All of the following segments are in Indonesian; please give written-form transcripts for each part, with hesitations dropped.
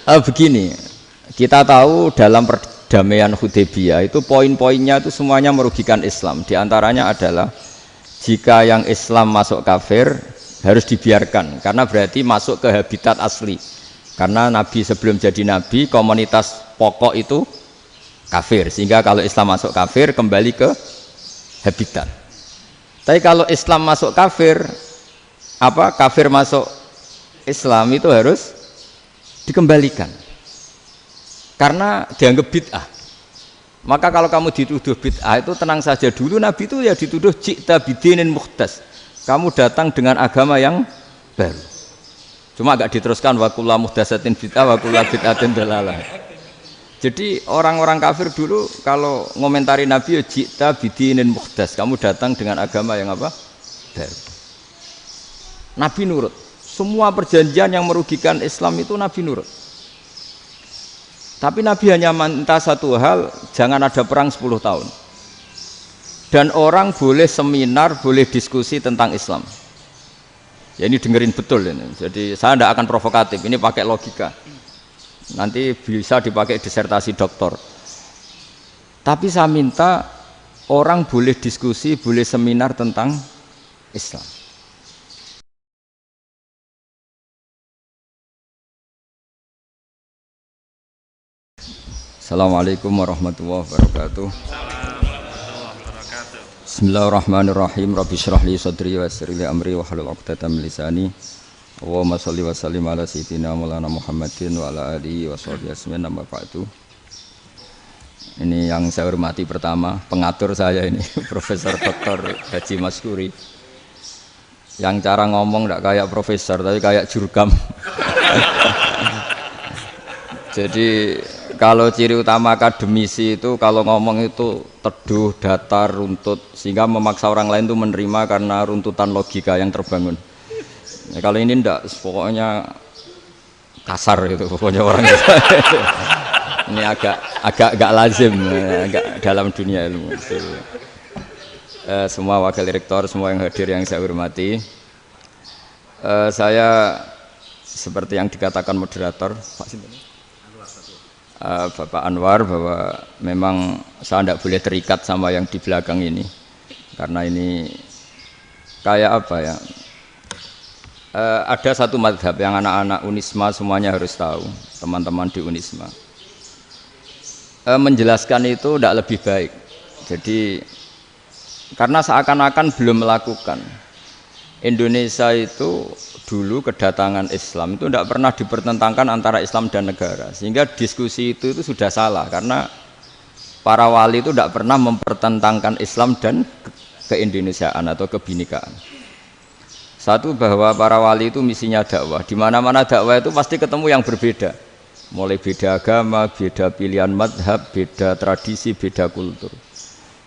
Begini, kita tahu dalam perdamaian Hudaybiyah itu poin-poinnya itu semuanya merugikan Islam. Di antaranya adalah jika yang Islam masuk kafir harus dibiarkan karena berarti masuk ke habitat asli. Karena Nabi sebelum jadi Nabi komunitas pokok itu kafir, sehingga kalau Islam masuk kafir kembali ke habitat. Tapi kalau Islam masuk kafir, kafir masuk Islam itu harus dikembalikan karena dianggap bid'ah. Maka kalau kamu dituduh bid'ah itu tenang saja dulu, Nabi itu ya dituduh ji'ta bidinin muhdas, kamu datang dengan agama yang baru. Cuma agak diteruskan wa kullu muhdatsatin bid'ah wa kullu bid'atin dalalah. Jadi orang-orang kafir dulu kalau ngomentari Nabi ya ji'ta bidinin muhdas, kamu datang dengan agama yang baru. Nabi nurut. Semua perjanjian yang merugikan Islam itu Nabi nurut. Tapi Nabi hanya minta satu hal, jangan ada perang 10 tahun. Dan orang boleh seminar, boleh diskusi tentang Islam. Ya ini dengerin betul ini. Jadi saya tidak akan provokatif, ini pakai logika. Nanti bisa dipakai disertasi doktor. Tapi saya minta orang boleh diskusi, boleh seminar tentang Islam. Assalamualaikum warahmatullahi wabarakatuh. Bismillahirrahmanirrahim. Rabbi shrah li sadri wa yassir li amri wa hlul 'uqdatam min lisani. Allahumma shalli wa sallim ala sayyidina Maulana Muhammadin wa ala alihi wa sahbihi ajmain. Amma ba'du. Ini yang saya hormati pertama, pengatur saya ini Profesor Dr. Haji Maskuri. Yang cara ngomong tidak kayak profesor tapi kayak jurkam. Jadi kalau ciri utama akademisi itu kalau ngomong itu teduh, datar, runtut, sehingga memaksa orang lain itu menerima karena runtutan logika yang terbangun. Ya, kalau ini enggak, pokoknya kasar gitu, pokoknya orang itu. Ini agak lazim, agak dalam dunia ilmu. Semua wakil rektor, semua yang hadir yang saya hormati, saya seperti yang dikatakan moderator, Pak Sinten. Bapak Anwar, bahwa memang saya tidak boleh terikat sama yang di belakang ini karena ini kayak apa ya, ada satu madhab yang anak-anak Unisma semuanya harus tahu, teman-teman di Unisma menjelaskan itu tidak lebih baik. Jadi karena seakan-akan belum melakukan. Indonesia itu dulu kedatangan Islam itu tidak pernah dipertentangkan antara Islam dan negara, sehingga diskusi itu sudah salah karena para wali itu tidak pernah mempertentangkan Islam dan keindonesiaan atau kebinekaan. Satu, bahwa para wali itu misinya dakwah, di mana-mana dakwah itu pasti ketemu yang berbeda, mulai beda agama, beda pilihan madhab, beda tradisi, beda kultur.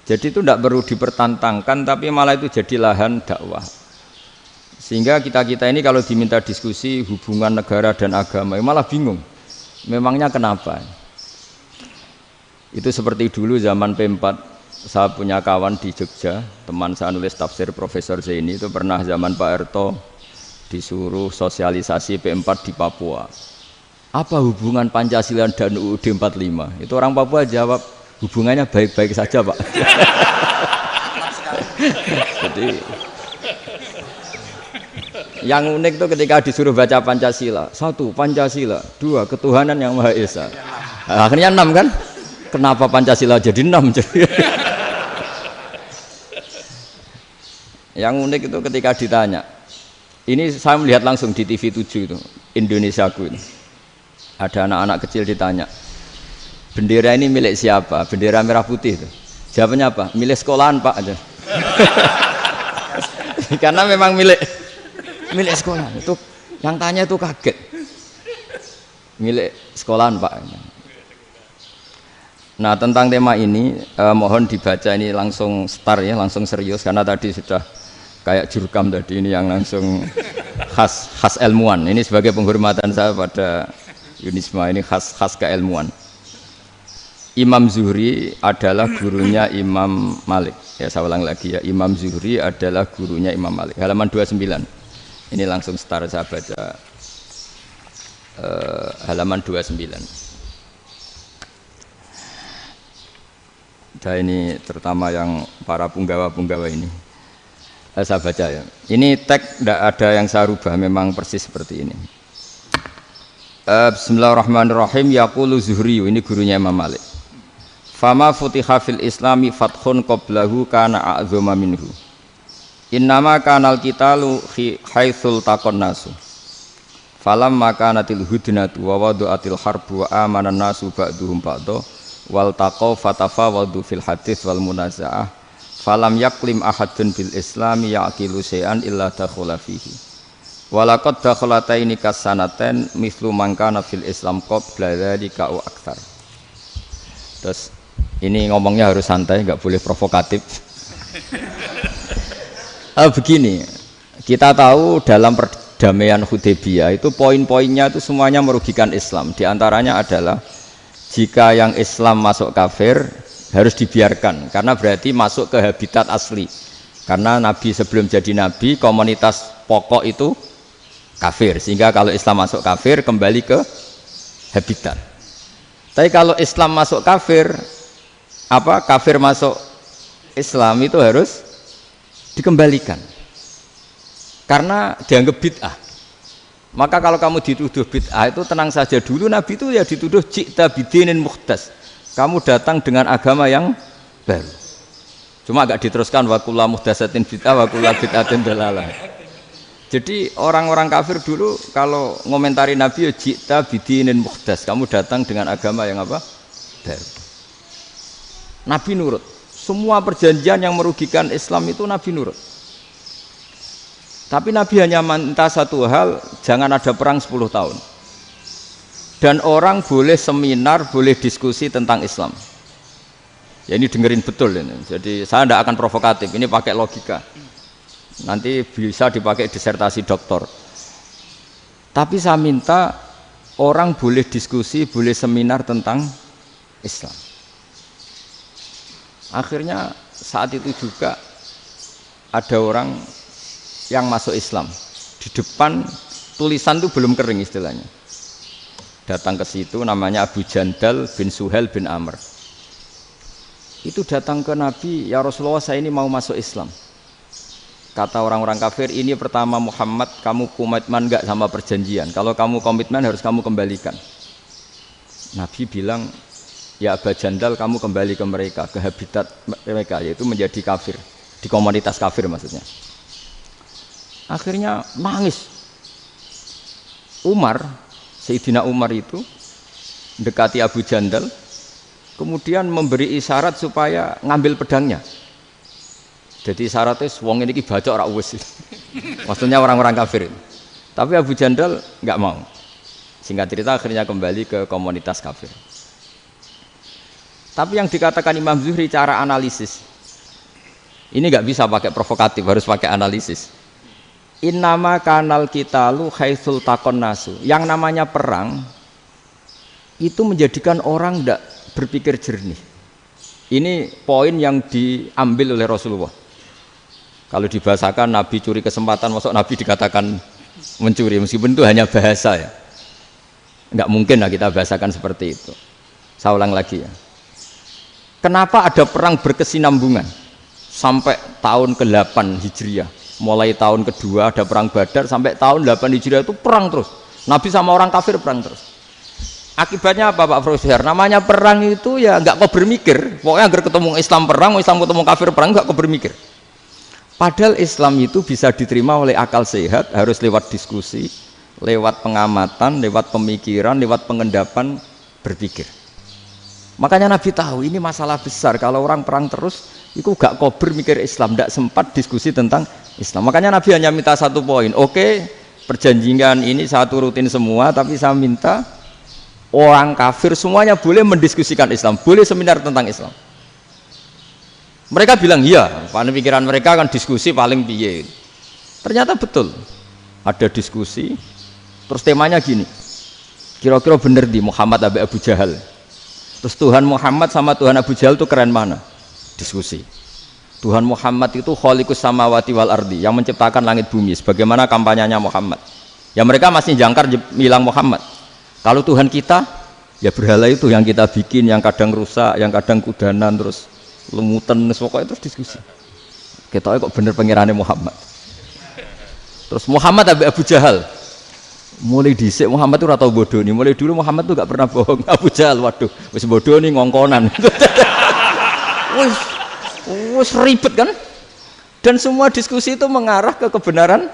Jadi itu tidak perlu dipertentangkan, tapi malah itu jadi lahan dakwah. Sehingga kita-kita ini kalau diminta diskusi hubungan negara dan agama malah bingung, memangnya kenapa? Itu seperti dulu zaman P4, saya punya kawan di Jogja, teman saya nulis tafsir Profesor Zaini, itu pernah zaman Pak Erto disuruh sosialisasi P4 di Papua. Apa hubungan Pancasila dan UUD 45? Itu orang Papua jawab, hubungannya baik-baik saja Pak. Jadi yang unik itu ketika disuruh baca Pancasila, 1 Pancasila, 2 ketuhanan yang Maha Esa. Akhirnya 6 kan? Kenapa Pancasila jadi 6? Yang unik itu ketika ditanya, ini saya melihat langsung di TV 7 itu, Indonesiaku ini. Ada anak-anak kecil ditanya, bendera ini milik siapa? Bendera merah putih itu. Jawabannya apa? Milik sekolahan Pak aja. Karena memang milik sekolah. Itu yang tanya itu kaget. Milik sekolahan Pak. Nah, tentang tema ini mohon dibaca ini langsung start ya, langsung serius karena tadi sudah kayak jurkam tadi, ini yang langsung khas ilmuwan. Ini sebagai penghormatan saya pada Unisma, ini khas keilmuan. Imam Zuhri adalah gurunya Imam Malik. Ya, saya ulang lagi ya, Imam Zuhri adalah gurunya Imam Malik. Halaman 29. Ini langsung start saya baca. halaman 29. Dan ini terutama yang para punggawa-punggawa ini. Saya baca ya. Ini teks tidak ada yang saya rubah, memang persis seperti ini. Bismillahirrahmanirrahim. Yaqulu Zuhri, ini gurunya Imam Malik. Fama futiha fil islami fathun qablahu kana a'zama minhu. Innama kanal qitalu haitsul taqon nasu. Falam makanatil hudnatu wa wadu'atil harbu wa amanan nasu ba'duhum ba'do wal taqaw fatafawadu fil hadits wal munazaah falam yaklim ahadun bil islami yaqilu syai'an illa dakhula fihi walaqad dakhalataini kasanaten mithlu man kana fil islam qabla dzalika wa aktsar. Terus ini ngomongnya harus santai, enggak boleh provokatif. Begini, kita tahu dalam perdamaian Hudaybiyah itu poin-poinnya itu semuanya merugikan Islam. Di antaranya adalah jika yang Islam masuk kafir harus dibiarkan karena berarti masuk ke habitat asli. Karena Nabi sebelum jadi Nabi komunitas pokok itu kafir, sehingga kalau Islam masuk kafir kembali ke habitat. Tapi kalau Islam masuk kafir, kafir masuk Islam itu harus dikembalikan karena dianggap bid'ah. Maka kalau kamu dituduh bid'ah itu tenang saja dulu. Nabi itu ya dituduh ji'ta bidinin muhdas, kamu datang dengan agama yang baru. Cuma agak diteruskan wa kullu muhdasatin bid'ah wa kullu bid'atin dalalah. Jadi orang-orang kafir dulu kalau ngomentari Nabi ya ji'ta bidinin muhdas, kamu datang dengan agama yang baru. Nabi nurut. Semua perjanjian yang merugikan Islam itu Nabi nurut. Tapi Nabi hanya minta satu hal, jangan ada perang 10 tahun. Dan orang boleh seminar, boleh diskusi tentang Islam. Ya ini dengerin betul ini. Jadi saya tidak akan provokatif, ini pakai logika. Nanti bisa dipakai disertasi doktor. Tapi saya minta orang boleh diskusi, boleh seminar tentang Islam. Akhirnya saat itu juga ada orang yang masuk Islam. Di depan tulisan itu belum kering istilahnya. Datang ke situ namanya Abu Jandal bin Suhail bin Amr. Itu datang ke Nabi, ya Rasulullah saya ini mau masuk Islam. Kata orang-orang kafir, ini pertama Muhammad kamu komitmen enggak sama perjanjian. Kalau kamu komitmen harus kamu kembalikan. Nabi bilang, ya Abu Jandal kamu kembali ke mereka, ke habitat mereka, yaitu menjadi kafir, di komunitas kafir maksudnya. Akhirnya nangis. Sayyidina Umar itu mendekati Abu Jandal, kemudian memberi isyarat supaya ngambil pedangnya. Jadi isyaratnya wong ini baca ora wis. Maksudnya orang-orang kafir. Tapi Abu Jandal enggak mau. Singkat cerita akhirnya kembali ke komunitas kafir. Tapi yang dikatakan Imam Zuhri cara analisis ini nggak bisa pakai provokatif, harus pakai analisis. Innama kanal qitalu haitsul taqon nasu. Yang namanya perang itu menjadikan orang tidak berpikir jernih. Ini poin yang diambil oleh Rasulullah. Kalau dibahasakan Nabi curi kesempatan, masuk Nabi dikatakan mencuri, meskipun itu hanya bahasa ya. Nggak mungkin lah kita bahasakan seperti itu. Saya ulang lagi ya. Kenapa ada perang berkesinambungan sampai tahun ke-8 Hijriah? Mulai tahun kedua ada perang Badar sampai tahun 8 Hijriah itu perang terus. Nabi sama orang kafir perang terus. Akibatnya apa Pak Profesor? Namanya perang itu ya nggak kau bermikir. Pokoknya agar ketemu Islam perang, Islam ketemu kafir perang nggak kau bermikir. Padahal Islam itu bisa diterima oleh akal sehat, harus lewat diskusi, lewat pengamatan, lewat pemikiran, lewat pengendapan berpikir. Makanya Nabi tahu ini masalah besar. Kalau orang perang terus, itu gak kober mikir Islam, tidak sempat diskusi tentang Islam. Makanya Nabi hanya minta satu poin. Oke, perjanjian ini saya turutin semua, tapi saya minta orang kafir semuanya boleh mendiskusikan Islam, boleh seminar tentang Islam. Mereka bilang iya, pada pikiran mereka kan diskusi paling piye. Ternyata betul, ada diskusi. Terus temanya gini, kira-kira bener di Muhammad Abu Jahal. Terus Tuhan Muhammad sama Tuhan Abu Jahal itu keren mana? Diskusi. Tuhan Muhammad itu khaliqus samawati wal ardi, yang menciptakan langit bumi. Sebagaimana kampanyenya Muhammad. Ya mereka masih jangkar bilang Muhammad. Kalau Tuhan kita, ya berhala itu yang kita bikin, yang kadang rusak, yang kadang kudanan, terus lemutan, pokoknya terus diskusi. Kita kok bener pengirannya Muhammad. Terus Muhammad Abu Jahal. Mulai dhisik Muhammad itu ora tau bodoh nih. Mulai dulu Muhammad tuh gak pernah bohong. Abu Jahal, waduh, wis bodoh nih ngongkonan. Wis ribet kan? Dan semua diskusi itu mengarah ke kebenaran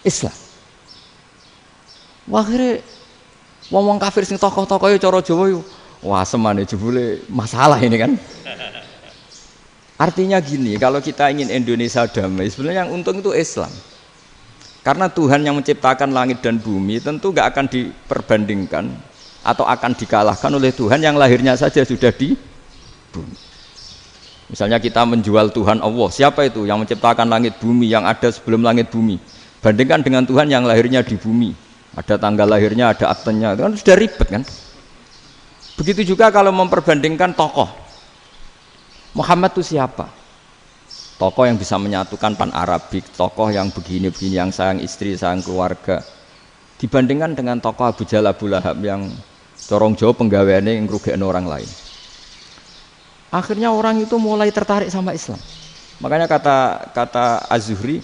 Islam. Wah, akhirnya wong kafir sing tokoh-tokoh cara Jawa yo wah semane jebule masalah ini kan. Artinya gini, kalau kita ingin Indonesia damai, sebenarnya yang untung itu Islam. Karena Tuhan yang menciptakan langit dan bumi tentu gak akan diperbandingkan atau akan dikalahkan oleh Tuhan yang lahirnya saja sudah di bumi. Misalnya kita menjual Tuhan Allah, siapa itu yang menciptakan langit bumi, yang ada sebelum langit bumi? Bandingkan dengan Tuhan yang lahirnya di bumi, ada tanggal lahirnya, ada aktenya, itu kan sudah ribet kan? Begitu juga kalau memperbandingkan tokoh, Muhammad itu siapa? Tokoh yang bisa menyatukan pan Arabik, tokoh yang begini-begini, yang sayang istri, sayang keluarga. Dibandingkan dengan tokoh Abu Jahal, Abu Lahab yang corong Jawa penggaweannya yang ngerugikan orang lain. Akhirnya orang itu mulai tertarik sama Islam. Makanya kata Az-Zuhri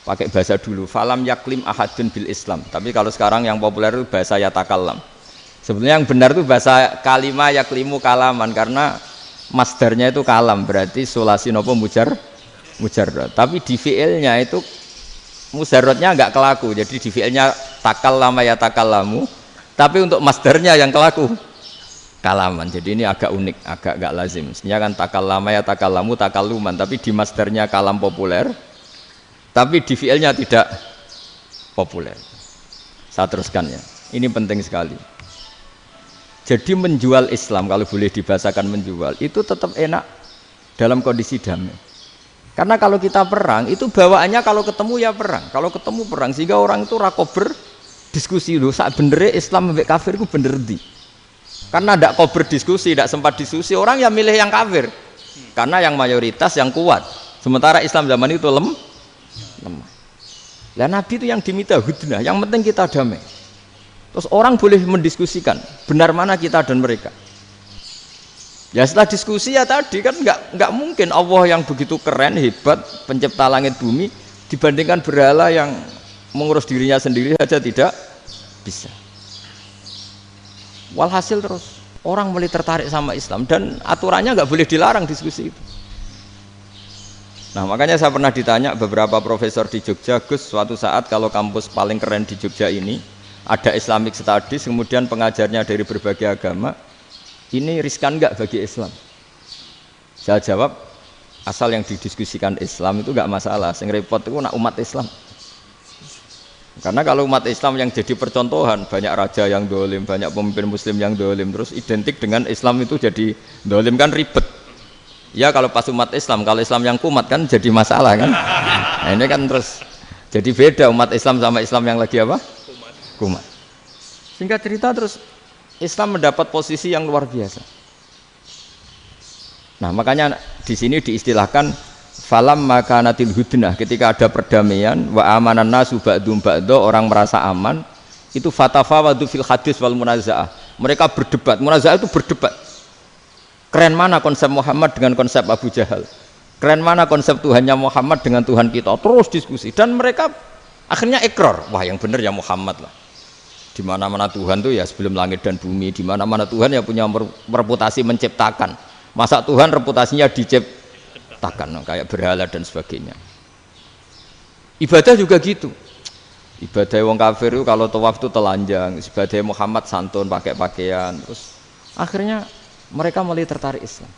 pakai bahasa dulu, falam yaklim ahadun bil Islam. Tapi kalau sekarang yang populer itu bahasa yatakallam. Sebenarnya yang benar itu bahasa kalimah yaklimu kalaman, karena masdarnya itu kalam, berarti sulasi nopo mujarrad. Tapi di fi'ilnya itu mujarradnya enggak kelaku. Jadi di fi'ilnya takallama ya takallamu, tapi untuk masdarnya yang kelaku kalaman. Jadi ini agak unik, agak enggak lazim. Sebenarnya kan takallama ya takallamu takalluman, tapi di masdarnya kalam populer, tapi di fi'ilnya tidak populer. Saya teruskan ya. Ini penting sekali. Jadi menjual Islam, kalau boleh dibahasakan menjual, itu tetap enak dalam kondisi damai. Karena kalau kita perang, itu bawaannya kalau ketemu ya perang. Kalau ketemu perang, sehingga orang itu rakober diskusi dulu. Saat benernya Islam sampai kafir itu bener di. Karena tidak kober diskusi, tidak sempat diskusi, orang yang milih yang kafir. Karena yang mayoritas yang kuat. Sementara Islam zaman itu lemah. Lah Nabi itu yang diminta hudnah, yang penting kita damai. Terus orang boleh mendiskusikan benar mana kita dan mereka. Ya setelah diskusi ya tadi kan nggak mungkin Allah yang begitu keren hebat pencipta langit bumi dibandingkan berhala yang mengurus dirinya sendiri saja tidak bisa. Walhasil terus orang mulai tertarik sama Islam dan aturannya nggak boleh dilarang diskusi itu. Nah makanya saya pernah ditanya beberapa profesor di Jogja, Gus suatu saat kalau kampus paling keren di Jogja ini ada Islamic Studies kemudian pengajarnya dari berbagai agama, ini riskan enggak bagi Islam? Saya jawab, asal yang didiskusikan Islam itu enggak masalah. Sing repot itu nak umat Islam. Karena kalau umat Islam yang jadi percontohan, banyak raja yang dolim, banyak pemimpin muslim yang dolim, terus identik dengan Islam itu jadi dolim kan ribet. Ya kalau pas umat Islam, kalau Islam yang kumat kan jadi masalah kan. Nah ini kan terus jadi beda umat Islam sama Islam yang lagi apa? Kumat. Singkat cerita terus Islam mendapat posisi yang luar biasa. Nah, makanya di sini diistilahkan falam makanatil hudnah, ketika ada perdamaian wa amanan nasu ba'dum ba'do, orang merasa aman, itu fatafawadu fil hadis wal munazaah. Mereka berdebat, munazaah itu berdebat. Keren mana konsep Muhammad dengan konsep Abu Jahal? Keren mana konsep Tuhannya Muhammad dengan Tuhan kita? Terus diskusi dan mereka akhirnya ikrar, wah yang benar ya Muhammad lah. Di mana-mana Tuhan tuh ya sebelum langit dan bumi, di mana-mana Tuhan ya punya reputasi menciptakan. Masa Tuhan reputasinya diciptakan, kayak berhala dan sebagainya. Ibadah juga gitu. Ibadah wong kafir itu kalau tawaf itu telanjang, ibadah Muhammad santun pakai pakaian. Terus akhirnya mereka mulai tertarik Islam.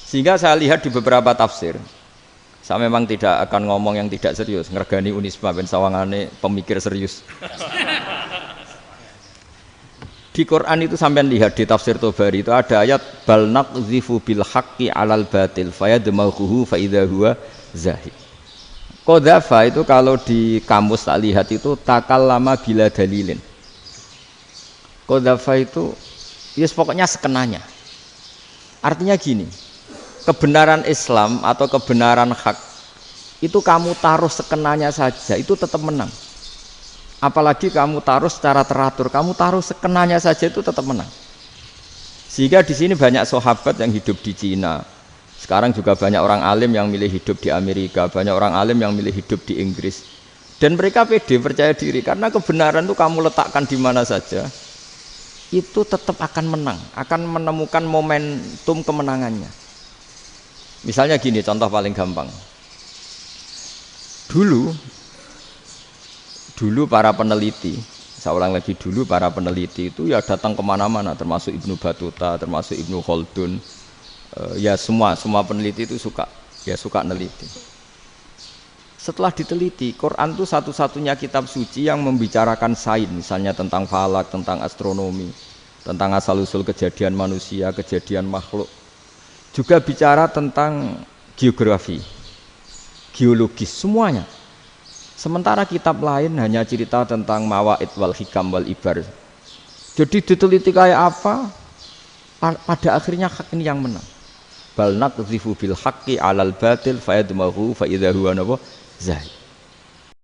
Sehingga saya lihat di beberapa tafsir, saya memang tidak akan ngomong yang tidak serius, ngergani Unisma ben sawangane pemikir serius. Di Quran itu sampean lihat di tafsir Tobari itu ada ayat bal naqzifu bil haqqi 'alal batil fayadmaghuhu fa idza huwa zahid. Qadzafa itu kalau di kamus tak lihat itu takallama bila dalilin. Qadzafa itu ya pokoknya sekenanya. Artinya gini, kebenaran Islam atau kebenaran hak itu kamu taruh sekenanya saja itu tetap menang. Apalagi kamu taruh secara teratur, kamu taruh sekenanya saja itu tetap menang. Sehingga di sini banyak sahabat yang hidup di Cina. Sekarang juga banyak orang alim yang milih hidup di Amerika, banyak orang alim yang milih hidup di Inggris. Dan mereka pede, percaya diri karena kebenaran itu kamu letakkan di mana saja, itu tetap akan menang, akan menemukan momentum kemenangannya. Misalnya gini, contoh paling gampang. Dulu para peneliti, saya ulang lagi, dulu para peneliti itu ya datang kemana-mana, termasuk Ibnu Battuta, termasuk Ibnu Khaldun, ya semua peneliti itu suka neliti. Setelah diteliti, Quran itu satu-satunya kitab suci yang membicarakan sains, misalnya tentang falak, tentang astronomi, tentang asal-usul kejadian manusia, kejadian makhluk. Juga bicara tentang geografi, geologis, semuanya. Sementara kitab lain hanya cerita tentang mawaid wal hikam wal ibar. Jadi diteliti kayak apa, pada akhirnya hak ini yang menang. Bal naqdhifu bil haqqi 'alal batil fayadmaghu fa idza huwa zahid.